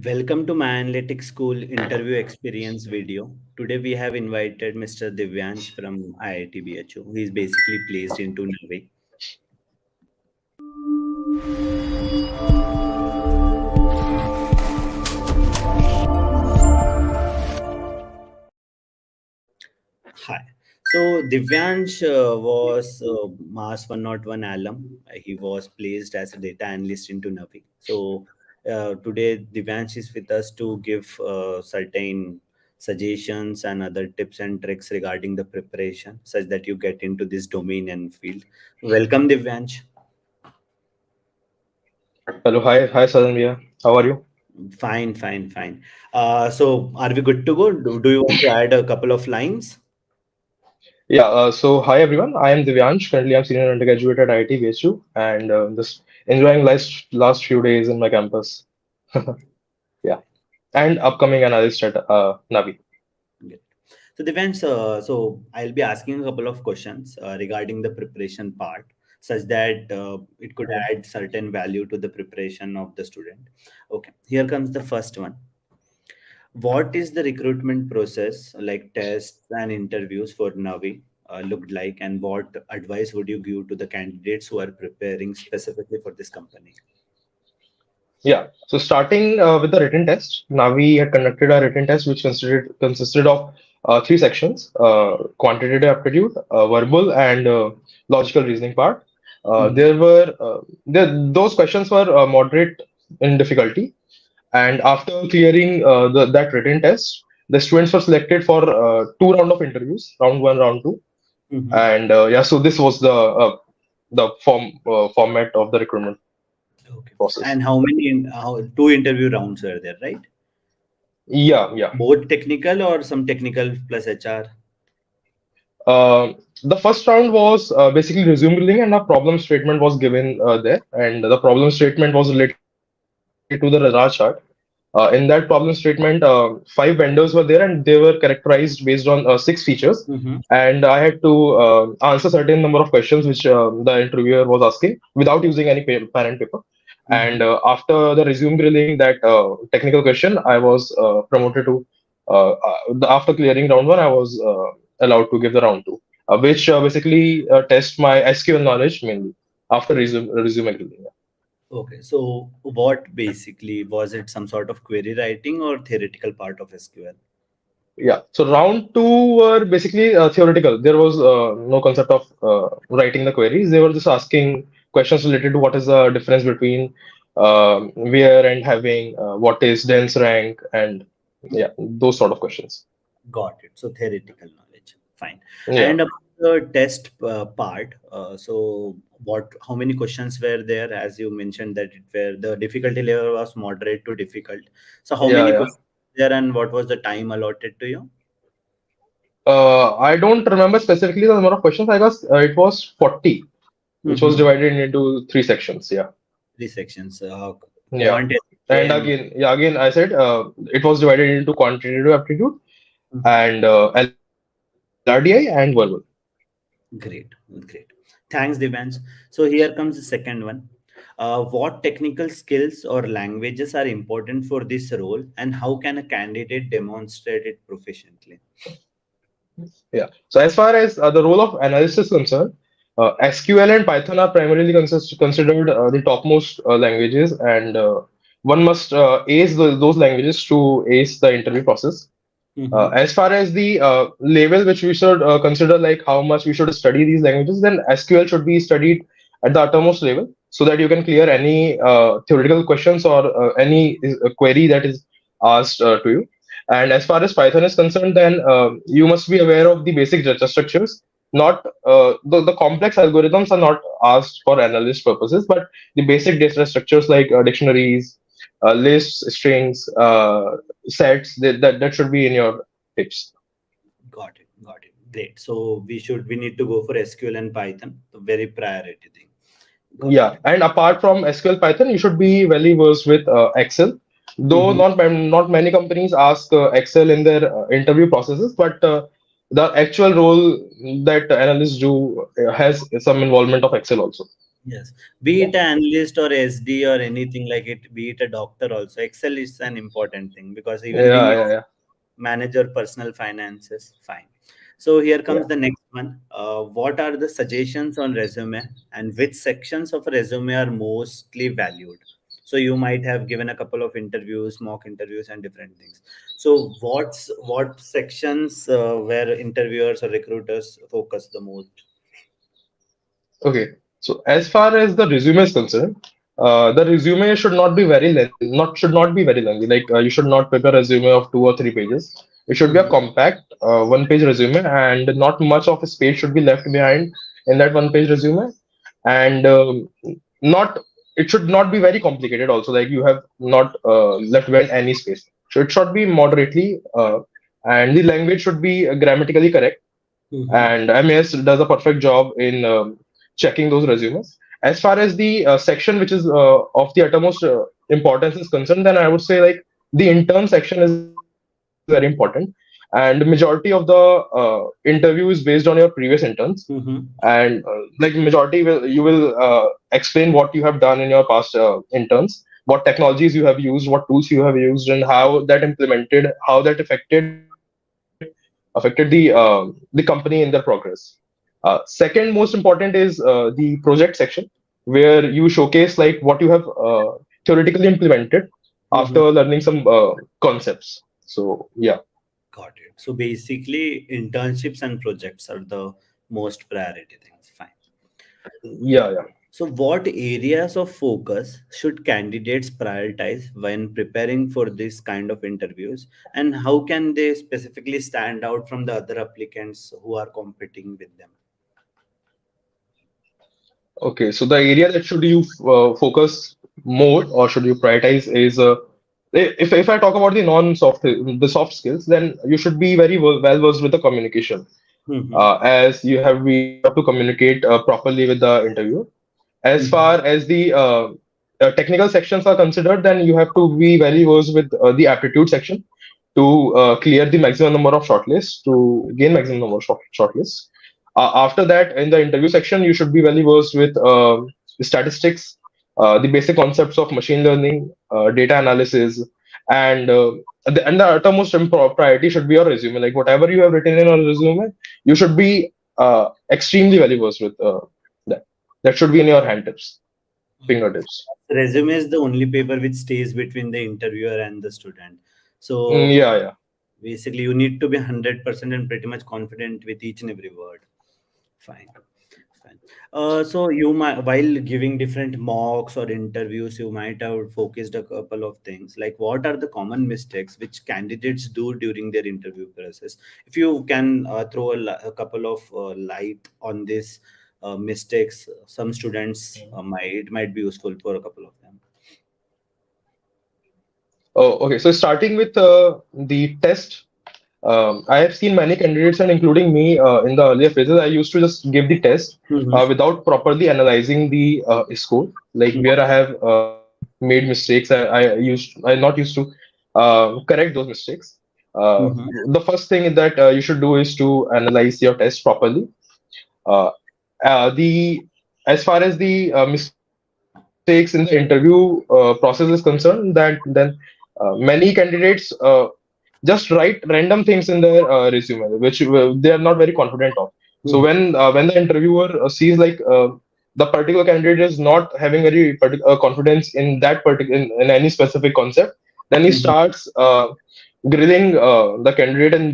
Welcome to my analytics school interview experience video. Today we have invited Mr. Divyansh from IIT BHU. He is basically placed into Navi. Hi. So Divyansh was Mars 101 alum. He was placed as a data analyst into Navi. So today Divyansh is with us to give certain suggestions and other tips and tricks regarding the preparation, such that you get into this domain and field. Welcome, Divyansh. Hello, hi, Saranvia. How are you? Fine, fine, fine. So are we good to go? Do you want to add a couple of lines? Yeah, so hi everyone. I am Divyansh. Currently, I'm senior undergraduate at IIT BHU and just enjoying last few days in my campus. Yeah, and upcoming analyst at Navi. Good. So Divyansh, so I'll be asking a couple of questions regarding the preparation part, such that it could Mhm. add certain value to the preparation of the student. Okay, here comes the first one. What is the recruitment process like tests and interviews for Navi looked like, and what advice would you give to the candidates who are preparing specifically for this company? Yeah, so starting with the written test, Navi had conducted a written test which consisted of three sections: quantitative aptitude, verbal, and logical reasoning part. Mhm. Those questions were moderate in difficulty. And after clearing that written test, the students were selected for two round of interviews, round one, round two. Mhm. And yeah, so this was the format of the recruitment Okay. process. And how many how two interview rounds were there, right? Yeah, yeah. Both technical or some technical plus HR? The first round was basically resume building, and a problem statement was given there, and the problem statement was related to the radar chart. In that problem statement, five vendors were there, and they were characterized based on six features. Mm-hmm. And I had to answer certain number of questions which the interviewer was asking without using any pen and paper. And Mm-hmm. after the resume grilling, that technical question, I was promoted to. After clearing round one, I was allowed to give the round two, which basically test my SQL knowledge mainly after resume grilling. Okay, so what basically was it, some sort of query writing or theoretical part of SQL? Yeah. So round two were basically theoretical. There was no concept of writing the queries. They were just asking questions related to what is the difference between where and having, what is dense rank, and yeah, those sort of questions. Got it. So theoretical knowledge. Fine. Yeah. And about the test part, so what? How many questions were there? As you mentioned that it were the difficulty level was moderate to difficult. So how Yeah. many Yeah. questions there, and what was the time allotted to you? I don't remember specifically the number of questions. I guess it was 40, which was Mm-hmm. divided into three sections. Yeah. Three sections. Yeah. Quantity And and again, I said it was divided into quantitative aptitude Mhm. and LRDI and verbal. Great, great. Thanks, Divans. So here comes the second one. What technical skills or languages are important for this role, and how can a candidate demonstrate it proficiently? Yeah. So as far as the role of analyst is concerned, SQL and Python are primarily considered the topmost languages, and one must ace those languages to ace the interview process. Mm-hmm. As far as the level which we should consider, like how much we should study these languages, then SQL should be studied at the uttermost level so that you can clear any theoretical questions or any query that is asked to you. And as far as Python is concerned, then you must be aware of the basic data structures. Not the complex algorithms are not asked for analyst purposes, but the basic data structures like dictionaries, lists, strings, sets that should be in your tips. Got it, got it. Great. So we need to go for SQL and Python, the very priority thing. Got Yeah, it. and apart from SQL Python, you should be well versed with Excel. Though Mm-hmm. not many companies ask Excel in their interview processes, but the actual role that analysts do has some involvement of Excel also. Yes, be it an analyst or SD or anything like it, be it a doctor also. Excel is an important thing because even we Yeah, need yeah, yeah, manage your personal finances. Fine. So here yeah. comes the next one. What are the suggestions on resume and which sections of a resume are mostly valued? So you might have given a couple of interviews, mock interviews, and different things. So what sections where interviewers or recruiters focus the most? Okay. So as far as the resume is concerned, the resume should not be very should not be very lengthy. Like you should not pick a resume of 2 or 3 pages. It should be a Mhm. compact one-page resume, and not much of a space should be left behind in that one-page resume. And not it should not be very complicated. Also, like you have not left behind any space. So it should be moderately, and the language should be grammatically correct, Mhm. and MES does a perfect job in checking those resumes. As far as the section which is of the uttermost importance is concerned, then I would say like the intern section is very important, and majority of the interview is based on your previous interns, Mhm. and like majority will you will explain what you have done in your past interns, what technologies you have used, what tools you have used, and how that affected the company in their progress. Second most important is the project section, where you showcase like what you have theoretically implemented after Mhm. learning some concepts. So yeah, Got it. So basically, internships and projects are the most priority things. Fine. yeah, yeah. So, what areas of focus should candidates prioritize when preparing for this kind of interviews, and how can they specifically stand out from the other applicants who are competing with them? Okay, so the area that should you focus more or should you prioritize is if I talk about the non-soft the soft skills, then you should be very well versed with the communication, Mm-hmm. as you have to communicate properly with the interviewer. As far Mm-hmm. as the technical sections are considered, then you have to be very versed with the aptitude section to clear the maximum number of shortlists, to gain maximum number of shortlists. After that, in the interview section, you should be very versed with statistics, the basic concepts of machine learning, data analysis, and and the uttermost priority should be your resume. Like whatever you have written in a resume, you should be extremely very versed with that. That should be in your hand tips, fingertips. Resume is the only paper which stays between the interviewer and the student. Mm, So yeah, yeah. basically, you need to be 100% and pretty much confident with each and every word. Fine. Fine. So you might, while giving different mocks or interviews, you might have focused a couple of things. Like, what are the common mistakes which candidates do during their interview process? If you can throw a couple of light on this mistakes, some students might be useful for a couple of them. Oh, okay. So starting with the test, I have seen many candidates, and including me, in the earlier phases, I used to just give the test Mm-hmm. without properly analyzing the score. Like where I have made mistakes, I not used to correct those mistakes. Uh, Mm-hmm. the first thing that you should do is to analyze your test properly. Uh, the As far as the mistakes in the interview process is concerned, that then many candidates just write random things in their resume, which they are not very confident of. So when the interviewer sees like the particular candidate is not having very confidence in in any specific concept, then he Mm-hmm. starts grilling the candidate in in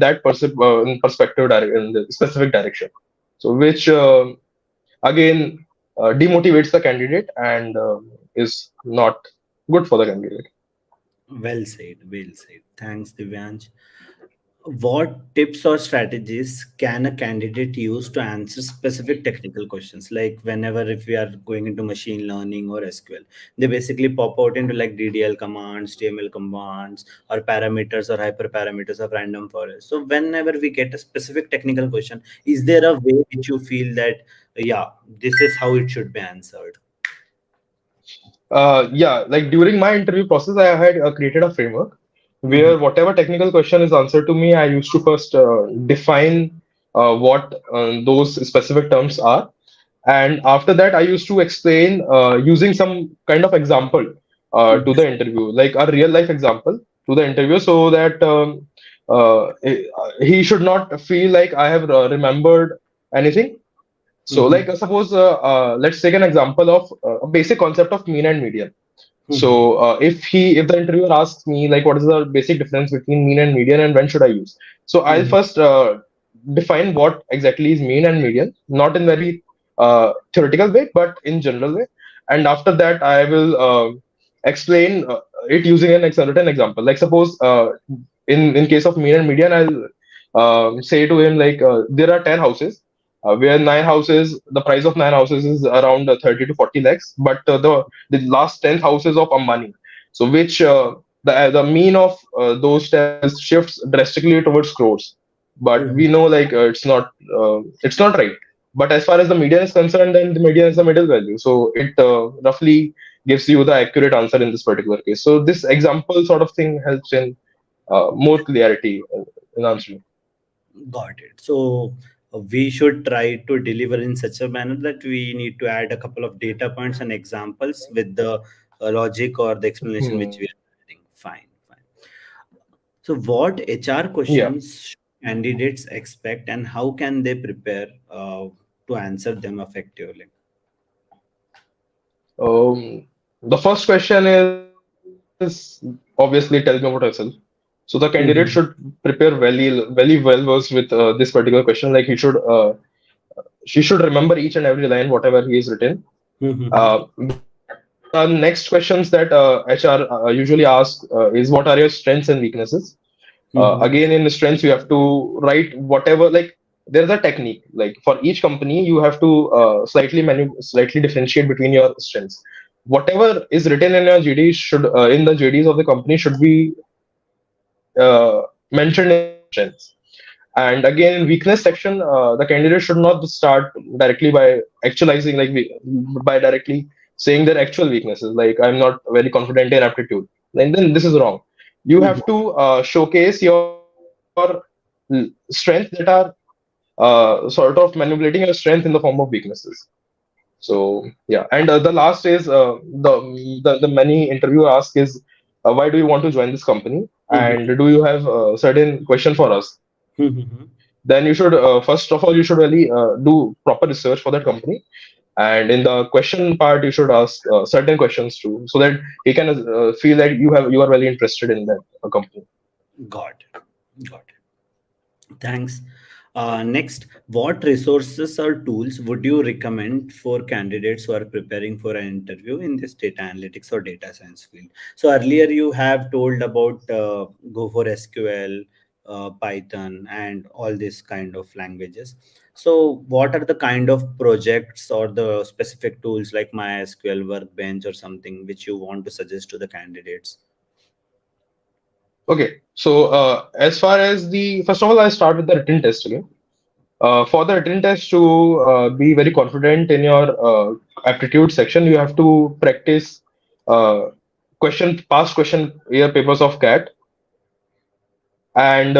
in the specific direction. So which again demotivates the candidate and is not good for the candidate. Well said. Well said. Thanks, Divyansh. What tips or strategies can a candidate use to answer specific technical questions? Like whenever if we are going into machine learning or SQL, they basically pop out into like DDL commands, TML commands, or parameters or hyperparameters of random forest. So whenever we get a specific technical question, is there a way which you feel that yeah, this is how it should be answered? Yeah, like during my interview process, I had created a framework Mhm. where whatever technical question is answered to me, I used to first define what those specific terms are. And after that, I used to explain using some kind of example to the interview, like a real life example to the interview, so that he should not feel like I have remembered anything. So, like, Mhm. suppose, let's take an example of a basic concept of mean and median. Mhm. So, if the interviewer asks me, like, what is the basic difference between mean and median, and when should I use? So, I'll Mhm. first define what exactly is mean and median, not in very theoretical way, but in general way. And after that, I will explain it using an certain example. Like, suppose, in case of mean and median, I'll say to him, like, there are 10 houses, where nine houses, the price of nine houses is around 30 to 40 lakhs, but the last 10 houses of Ambani, so which the mean of those 10 houses shifts drastically towards crores. But we Mhm. know, like, it's not right. But as far as the median is concerned, then the median is the middle value, so it roughly gives you the accurate answer in this particular case. So this example sort of thing helps in more clarity in answering. Got it. So we should try to deliver in such a manner that we need to add a couple of data points and examples with the logic or the explanation which we Hmm. are adding. Fine, fine. So what HR Yeah. questions should candidates expect, and how can they prepare to answer them effectively? The first question is obviously tell me about yourself. So the candidate should Mhm. prepare very well versed with this particular question. Like she should remember each and every line whatever he has written. Mhm. The next questions that HR usually ask is what are your strengths and weaknesses. Mhm. Again, in strengths you have to write whatever, like, there's a technique, like for each company you have to slightly differentiate between your strengths. Whatever is written in your GD should in the JDs of the company should be mentioned in your strengths. And again, in weakness section, the candidate should not start directly by actualizing, like, by directly saying their actual weaknesses. Like, I'm not very confident in aptitude. And then this is wrong. You Mhm. have to showcase your strengths that are sort of manipulating your strength in the form of weaknesses. So yeah, and the last is the many interviewer ask is why do you want to join this company, Mhm. and do you have a certain question for us? Mhm. Then you should first of all you should really do proper research for that company, and in the question part you should ask certain questions too, so that he can feel that you are really interested in that company. Got it. Got it. Thanks. Next, what resources or tools would you recommend for candidates who are preparing for an interview in this data analytics or data science field? So earlier you have told about go for SQL, Python, and all these kind of languages. So what are the kind of projects or the specific tools like MySQL, Workbench, or something which you want to suggest to the candidates? Okay, so as far as the first of all, I start with the written test again. For the written test to be very confident in your aptitude section, you have to practice uh, past question year papers of CAT, and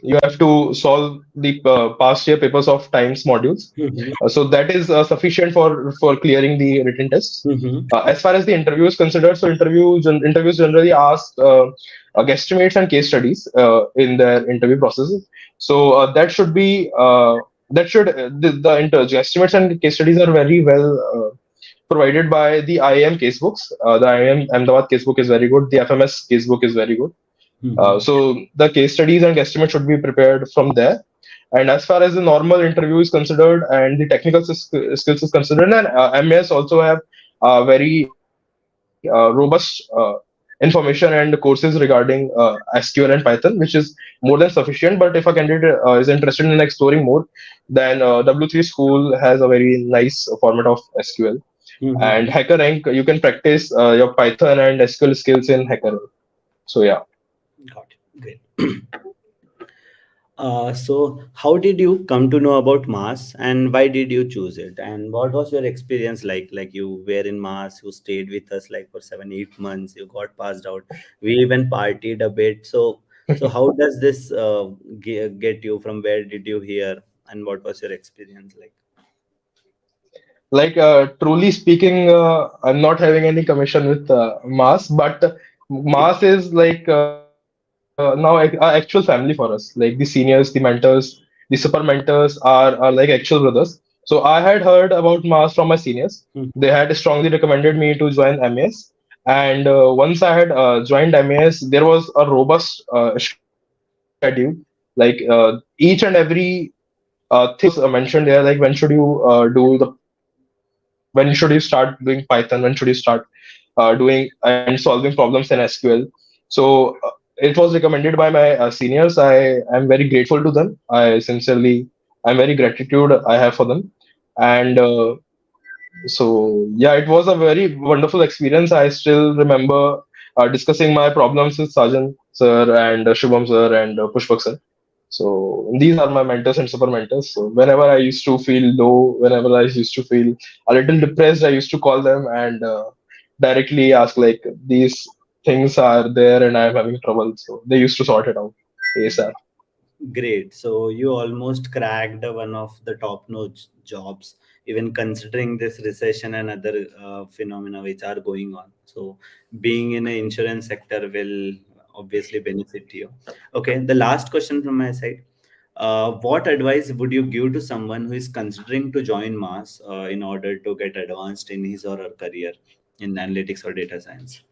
you have to solve the past year papers of times modules. Mhm. So that is sufficient for clearing the written tests. Mhm. As far as the interview is considered, so interviews generally ask guesstimates and case studies in their interview processes. So the guesstimates and case studies are very well provided by the IIM casebooks. The IIM Ahmedabad casebook is very good. The FMS casebook is very good. Mhm. So the case studies and guesstimates should be prepared from there. And as far as the normal interview is considered and the technical skills is considered, and MES also have very robust information and courses regarding SQL and Python, which is more than sufficient. But if a candidate is interested in exploring more, then W3 School has a very nice format of SQL. And Mhm. HackerRank, you can practice your Python and SQL skills in HackerRank. So yeah. Got it. Great. So, how did you come to know about Mars, and why did you choose it? And what was your experience like? Like you were in Mars, you stayed with us like for 7, 8 months. You got passed out. We even partied a bit. So how does this get you? From where did you hear? And what was your experience like? Like truly speaking, I'm not having any commission with Mass, but Okay. Mass is like now our actual family for us. Like the seniors, the mentors, the super mentors are like actual brothers. So I had heard about Mass from my seniors. Hmm. They had strongly recommended me to join MAS. And once I had joined MAS, there was a robust schedule. Like each and every thing was mentioned there. Like when should you do the when should you start doing Python? When should you start doing and solving problems in SQL? So it was recommended by my seniors. I am very grateful to them. I'm very gratitude I have for them. And so yeah, it was a very wonderful experience. I still remember discussing my problems with Sajan sir and Shubham sir and Pushpak sir. So these are my mentors and super mentors. So whenever I used to feel low, whenever I used to feel a little depressed, I used to call them and directly ask like these things are there and I'm having trouble. So they used to sort it out ASAP. Great. So you almost cracked one of the top-notch jobs, even considering this recession and other phenomena which are going on. So being in the insurance sector will obviously benefit you. Okay. The last question from my side. What advice would you give to someone who is considering to join Mass in order to get advanced in his or her career in analytics or data science?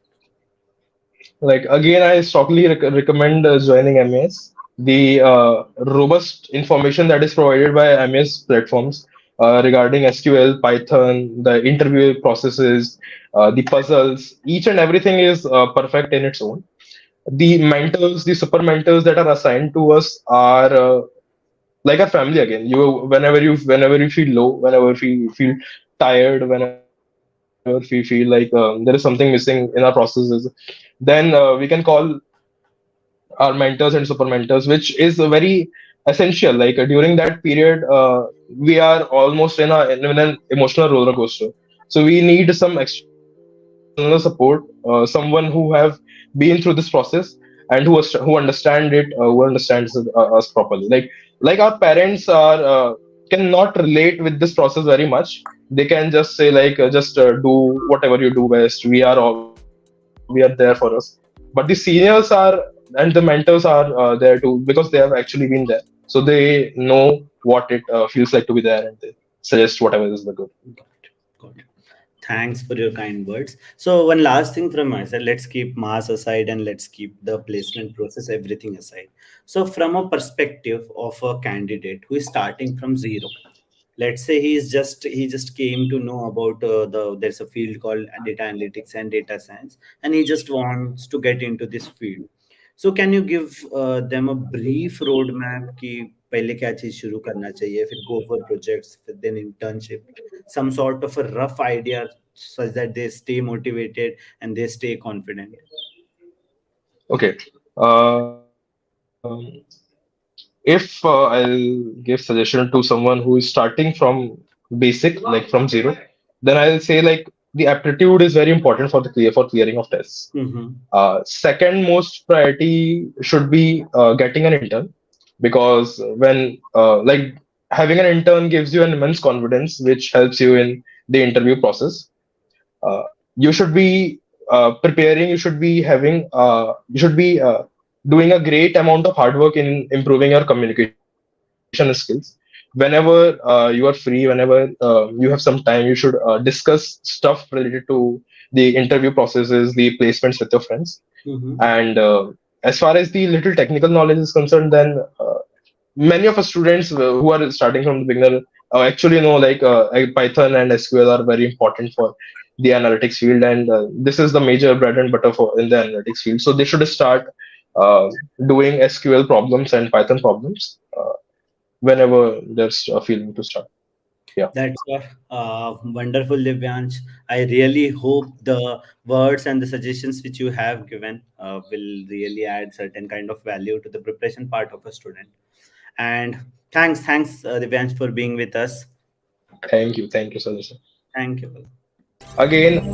Like again, I strongly recommend joining MES. The robust information that is provided by MES platforms regarding SQL, Python, the interview processes, the puzzles, each and everything is perfect in its own. The mentors, the super mentors that are assigned to us are like a family again. Whenever you feel low, whenever you feel tired, whenever we feel like there is something missing in our processes, then we can call our mentors and super mentors, which is very essential. Like during that period, we are almost in an emotional roller coaster. So we need some external support, someone who have been through this process and who understand it, who understands us properly. Like our parents are cannot relate with this process very much. They can just say like just do whatever you do best. We are there for us. But the seniors are and the mentors are there too because they have actually been there. So they know what it feels like to be there and they suggest whatever is the good. Got it. Got it. Thanks for your kind words. So one last thing from my side, let's keep mass aside and let's keep the placement process, everything aside. So from a perspective of a candidate who is starting from zero, let's say he just came to know about there's a field called data analytics and data science, and he just wants to get into this field. So can you give them a brief roadmap कि पहले क्या चीज शुरू करना चाहिए, फिर go for projects, फिर then internship, some sort of a rough idea such that they stay motivated and they stay confident. Okay. Um, if I'll give suggestion to someone who is starting from basic, like from zero, then I'll say like the aptitude is very important for the clearing of tests. Mm-hmm. Second most priority should be getting an intern because when like having an intern gives you an immense confidence which helps you in the interview process. You should be preparing, you should be doing a great amount of hard work in improving your communication skills. Whenever you are free, whenever you have some time, you should discuss stuff related to the interview processes, the placements with your friends. Mm-hmm. And as far as the little technical knowledge is concerned, then many of us students who are starting from the beginner actually know like Python and SQL are very important for the analytics field, and this is the major bread and butter for in the analytics field. So they should start uh, doing SQL problems and Python problems whenever there's a feeling to start. Yeah, That's wonderful, Divyansh. I really hope the words and the suggestions which you have given will really add certain kind of value to the preparation part of a student. And thanks, Divyansh, for being with us. thank you so much. Thank you. Again,